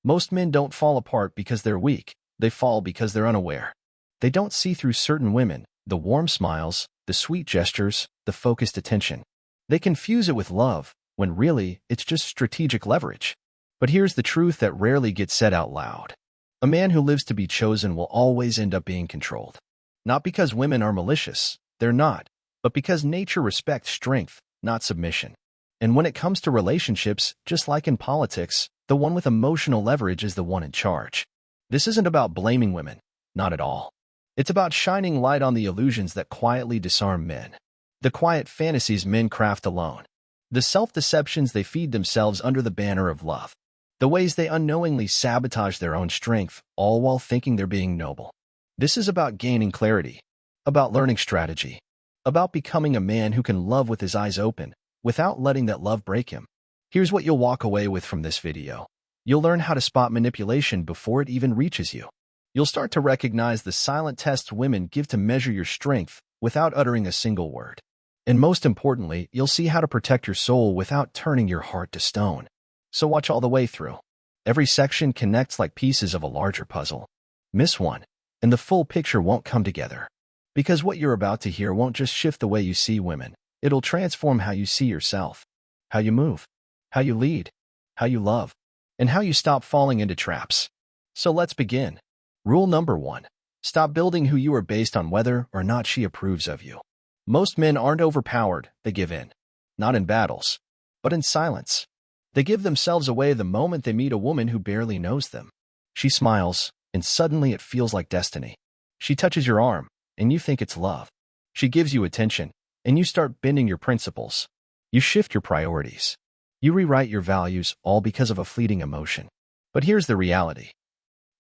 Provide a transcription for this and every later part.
Most men don't fall apart because they're weak. They fall because they're unaware. They don't see through certain women, the warm smiles, the sweet gestures, the focused attention. They confuse it with love, when really, it's just strategic leverage. But here's the truth that rarely gets said out loud. A man who lives to be chosen will always end up being controlled. Not because women are malicious, they're not, but because nature respects strength, not submission. And when it comes to relationships, just like in politics, the one with emotional leverage is the one in charge. This isn't about blaming women, not at all. It's about shining light on the illusions that quietly disarm men. The quiet fantasies men craft alone. The self-deceptions they feed themselves under the banner of love. The ways they unknowingly sabotage their own strength, all while thinking they're being noble. This is about gaining clarity, about learning strategy, about becoming a man who can love with his eyes open, without letting that love break him. Here's what you'll walk away with from this video. You'll learn how to spot manipulation before it even reaches you. You'll start to recognize the silent tests women give to measure your strength without uttering a single word. And most importantly, you'll see how to protect your soul without turning your heart to stone. So watch all the way through. Every section connects like pieces of a larger puzzle. Miss one, and the full picture won't come together. Because what you're about to hear won't just shift the way you see women. It'll transform how you see yourself, how you move, how you lead, how you love, and how you stop falling into traps. So let's begin. Rule number 1. Stop building who you are based on whether or not she approves of you. Most men aren't overpowered, they give in. Not in battles, but in silence. They give themselves away the moment they meet a woman who barely knows them. She smiles, and suddenly it feels like destiny. She touches your arm, and you think it's love. She gives you attention, and you start bending your principles. You shift your priorities. You rewrite your values, all because of a fleeting emotion. But here's the reality.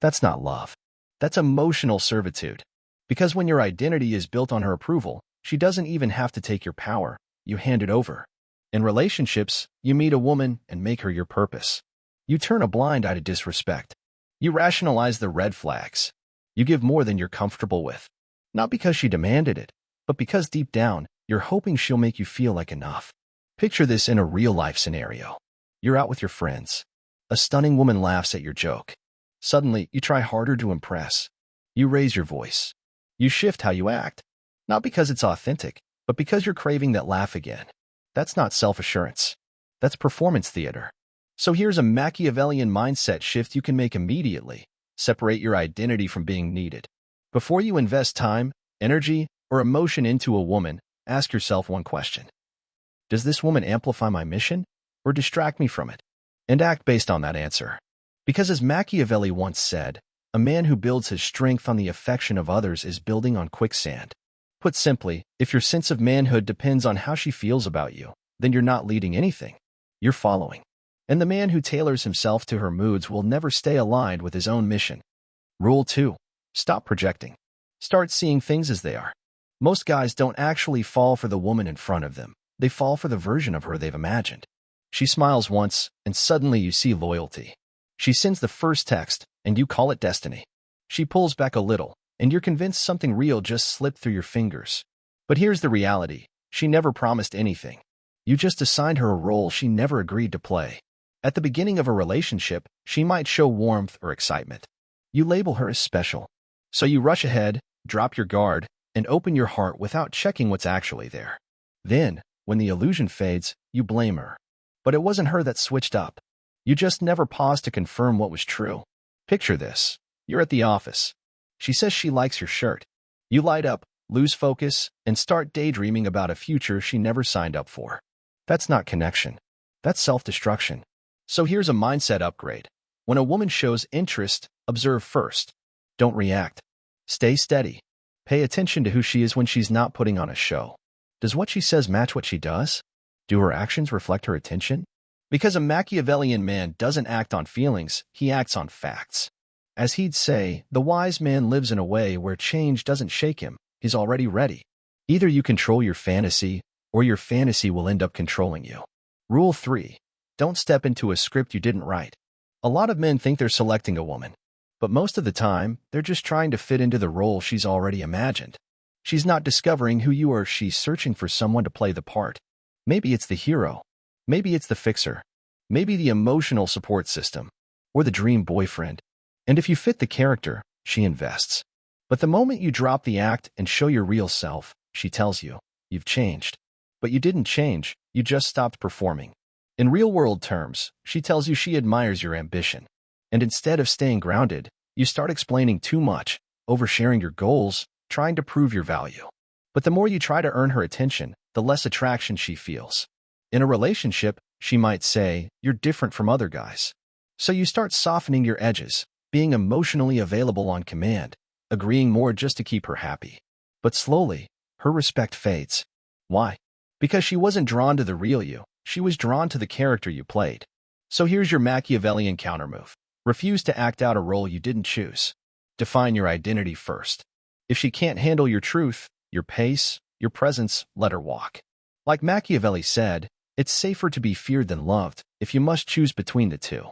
That's not love. That's emotional servitude. Because when your identity is built on her approval, she doesn't even have to take your power. You hand it over. In relationships, you meet a woman and make her your purpose. You turn a blind eye to disrespect. You rationalize the red flags. You give more than you're comfortable with. Not because she demanded it, but because deep down, you're hoping she'll make you feel like enough. Picture this in a real-life scenario. You're out with your friends. A stunning woman laughs at your joke. Suddenly, you try harder to impress. You raise your voice. You shift how you act. Not because it's authentic, but because you're craving that laugh again. That's not self-assurance. That's performance theater. So here's a Machiavellian mindset shift you can make immediately. Separate your identity from being needed. Before you invest time, energy, or emotion into a woman, ask yourself one question. Does this woman amplify my mission, or distract me from it? And act based on that answer. Because as Machiavelli once said, a man who builds his strength on the affection of others is building on quicksand. Put simply, if your sense of manhood depends on how she feels about you, then you're not leading anything. You're following. And the man who tailors himself to her moods will never stay aligned with his own mission. Rule 2. Stop projecting. Start seeing things as they are. Most guys don't actually fall for the woman in front of them. They fall for the version of her they've imagined. She smiles once, and suddenly you see loyalty. She sends the first text, and you call it destiny. She pulls back a little, and you're convinced something real just slipped through your fingers. But here's the reality. She never promised anything. You just assigned her a role she never agreed to play. At the beginning of a relationship, she might show warmth or excitement. You label her as special. So you rush ahead, drop your guard, and open your heart without checking what's actually there. Then, when the illusion fades, you blame her. But it wasn't her that switched up. You just never paused to confirm what was true. Picture this. You're at the office. She says she likes your shirt. You light up, lose focus, and start daydreaming about a future she never signed up for. That's not connection. That's self-destruction. So here's a mindset upgrade. When a woman shows interest, observe first. Don't react. Stay steady. Pay attention to who she is when she's not putting on a show. Does what she says match what she does? Do her actions reflect her attention? Because a Machiavellian man doesn't act on feelings, he acts on facts. As he'd say, the wise man lives in a way where change doesn't shake him. He's already ready. Either you control your fantasy, or your fantasy will end up controlling you. Rule 3. Don't step into a script you didn't write. A lot of men think they're selecting a woman, but most of the time, they're just trying to fit into the role she's already imagined. She's not discovering who you are, she's searching for someone to play the part. Maybe it's the hero. Maybe it's the fixer. Maybe the emotional support system. or the dream boyfriend. And if you fit the character, she invests. But the moment you drop the act and show your real self, she tells you, you've changed. But you didn't change, you just stopped performing. In real-world terms, she tells you she admires your ambition. And instead of staying grounded, you start explaining too much, oversharing your goals, trying to prove your value. But the more you try to earn her attention, the less attraction she feels. In a relationship, she might say, you're different from other guys. So you start softening your edges, being emotionally available on command, agreeing more just to keep her happy. But slowly, her respect fades. Why? Because she wasn't drawn to the real you, she was drawn to the character you played. So here's your Machiavellian countermove. Refuse to act out a role you didn't choose. Define your identity first. If she can't handle your truth, your pace, your presence, let her walk. Like Machiavelli said, it's safer to be feared than loved if you must choose between the two.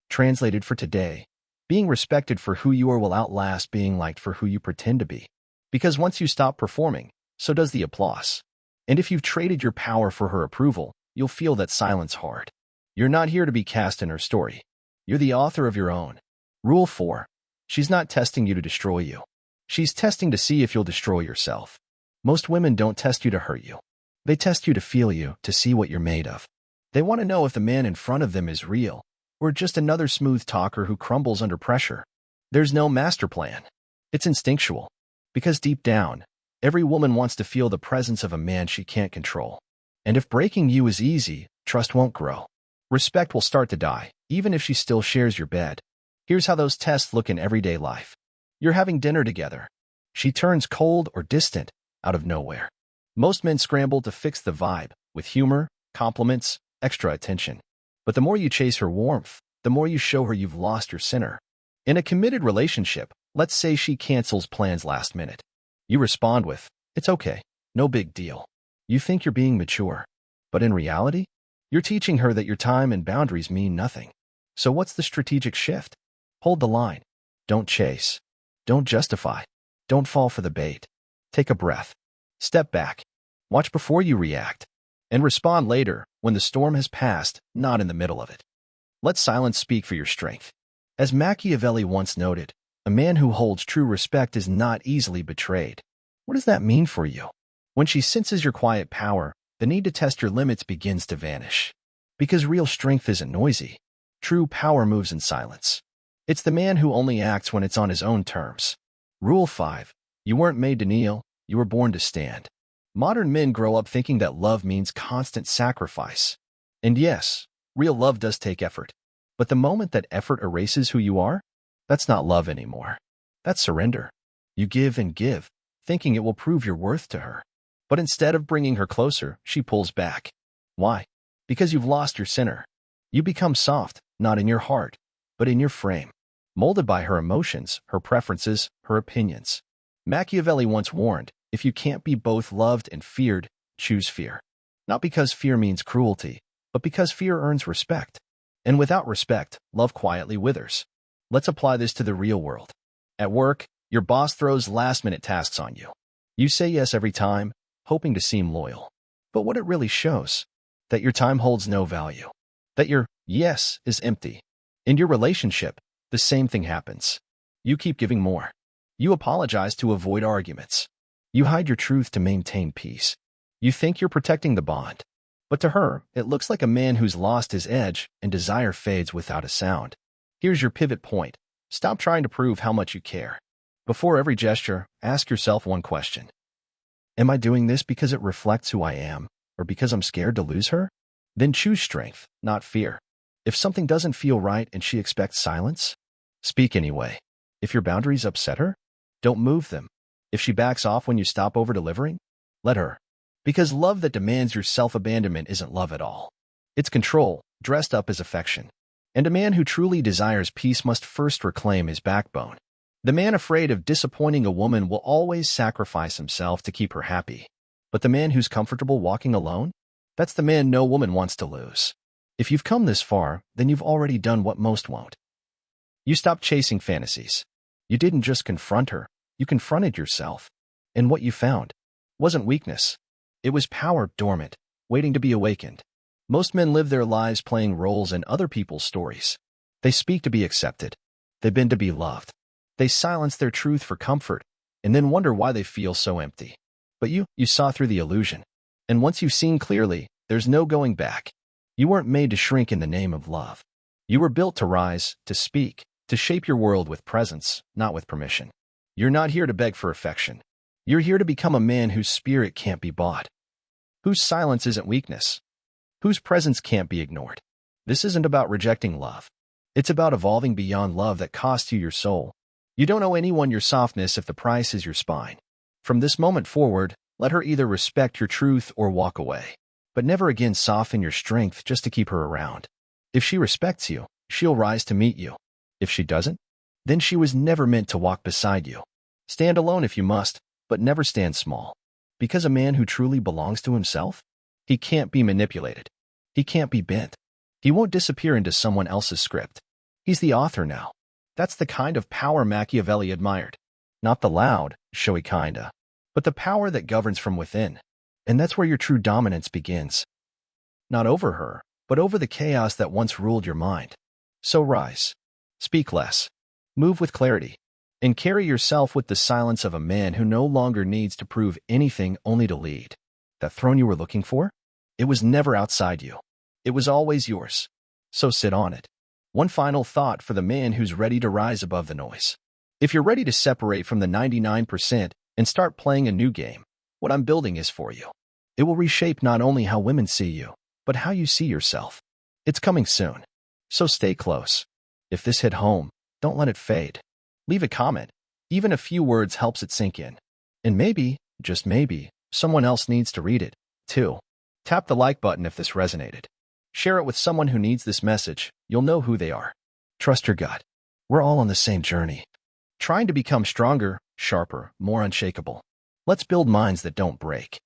Translated for today, being respected for who you are will outlast being liked for who you pretend to be. Because once you stop performing, so does the applause. And if you've traded your power for her approval, you'll feel that silence hard. You're not here to be cast in her story. You're the author of your own. Rule 4. She's not testing you to destroy you. She's testing to see if you'll destroy yourself. Most women don't test you to hurt you. They test you to feel you, to see what you're made of. They want to know if the man in front of them is real, or just another smooth talker who crumbles under pressure. There's no master plan. It's instinctual. Because deep down, every woman wants to feel the presence of a man she can't control. And if breaking you is easy, trust won't grow. Respect will start to die, even if she still shares your bed. Here's how those tests look in everyday life. You're having dinner together. She turns cold or distant, out of nowhere. Most men scramble to fix the vibe, with humor, compliments, extra attention. But the more you chase her warmth, the more you show her you've lost your center. In a committed relationship, let's say she cancels plans last minute. You respond with, it's okay, no big deal. You think you're being mature. But in reality, you're teaching her that your time and boundaries mean nothing. So what's the strategic shift? Hold the line. Don't chase. Don't justify. Don't fall for the bait. Take a breath. Step back. Watch before you react. And respond later, when the storm has passed, not in the middle of it. Let silence speak for your strength. As Machiavelli once noted, a man who holds true respect is not easily betrayed. What does that mean for you? When she senses your quiet power, the need to test your limits begins to vanish. Because real strength isn't noisy. True power moves in silence. It's the man who only acts when it's on his own terms. Rule 5. You weren't made to kneel, you were born to stand. Modern men grow up thinking that love means constant sacrifice. And yes, real love does take effort. But the moment that effort erases who you are, that's not love anymore. That's surrender. You give and give, thinking it will prove your worth to her. But instead of bringing her closer, she pulls back. Why? Because you've lost your center. You become soft, not in your heart, but in your frame, molded by her emotions, her preferences, her opinions. Machiavelli once warned, if you can't be both loved and feared, choose fear. Not because fear means cruelty, but because fear earns respect. And without respect, love quietly withers. Let's apply this to the real world. At work, your boss throws last-minute tasks on you. You say yes every time, hoping to seem loyal. But what it really shows, that your time holds no value. That your yes is empty. In your relationship, the same thing happens. You keep giving more. You apologize to avoid arguments. You hide your truth to maintain peace. You think you're protecting the bond. But to her, it looks like a man who's lost his edge and desire fades without a sound. Here's your pivot point. Stop trying to prove how much you care. Before every gesture, ask yourself one question. Am I doing this because it reflects who I am, or because I'm scared to lose her? Then choose strength, not fear. If something doesn't feel right and she expects silence, speak anyway. If your boundaries upset her, don't move them. If she backs off when you stop over-delivering, let her. Because love that demands your self-abandonment isn't love at all. It's control, dressed up as affection. And a man who truly desires peace must first reclaim his backbone. The man afraid of disappointing a woman will always sacrifice himself to keep her happy. But the man who's comfortable walking alone? That's the man no woman wants to lose. If you've come this far, then you've already done what most won't. You stopped chasing fantasies. You didn't just confront her, you confronted yourself. And what you found wasn't weakness. It was power dormant, waiting to be awakened. Most men live their lives playing roles in other people's stories. They speak to be accepted. They bend to be loved. They silence their truth for comfort, and then wonder why they feel so empty. But you saw through the illusion. And once you've seen clearly, there's no going back. You weren't made to shrink in the name of love. You were built to rise, to speak, to shape your world with presence, not with permission. You're not here to beg for affection. You're here to become a man whose spirit can't be bought, whose silence isn't weakness, whose presence can't be ignored. This isn't about rejecting love. It's about evolving beyond love that cost you your soul. You don't owe anyone your softness if the price is your spine. From this moment forward, let her either respect your truth or walk away. But never again soften your strength just to keep her around. If she respects you, she'll rise to meet you. If she doesn't, then she was never meant to walk beside you. Stand alone if you must, but never stand small. Because a man who truly belongs to himself, he can't be manipulated. He can't be bent. He won't disappear into someone else's script. He's the author now. That's the kind of power Machiavelli admired. Not the loud, showy kinda, but the power that governs from within. And that's where your true dominance begins. Not over her, but over the chaos that once ruled your mind. So rise. Speak less. Move with clarity. And carry yourself with the silence of a man who no longer needs to prove anything, only to lead. That throne you were looking for? It was never outside you. It was always yours. So sit on it. One final thought for the man who's ready to rise above the noise. If you're ready to separate from the 99% and start playing a new game, what I'm building is for you. It will reshape not only how women see you, but how you see yourself. It's coming soon. So stay close. If this hit home, don't let it fade. Leave a comment. Even a few words helps it sink in. And maybe, just maybe, someone else needs to read it, too. Tap the like button if this resonated. Share it with someone who needs this message. You'll know who they are. Trust your gut. We're all on the same journey. Trying to become stronger, sharper, more unshakable. Let's build minds that don't break.